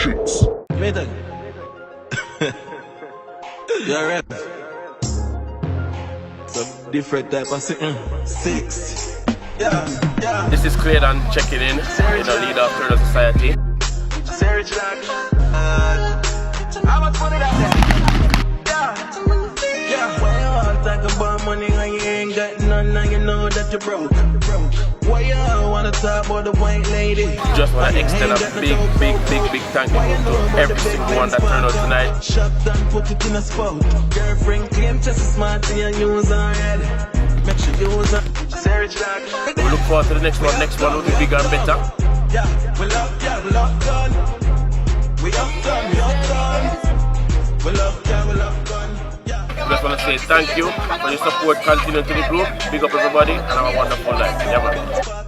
streets. Middle. You're right. Some different type of six. Yeah. This is Clayton checking in, leader of Turner Society. Serge Lack. I was put it out there. Yeah. Why you all talk about money and you ain't got none and you know that you're broke? Why you all wanna talk about the white lady? Just wanna extend a big thank you to every single one that turned out tonight. Shut down, put it in a spot. Girlfriend claim just as smart and you use her head. Make sure you use her. Serge Lack. We look forward to the next one. Next one will be bigger and better. Yeah, we love gun. We love gun. We love gun. I just want to say thank you for your support. Continue to the group. Big up everybody and have a wonderful night. Yeah, man.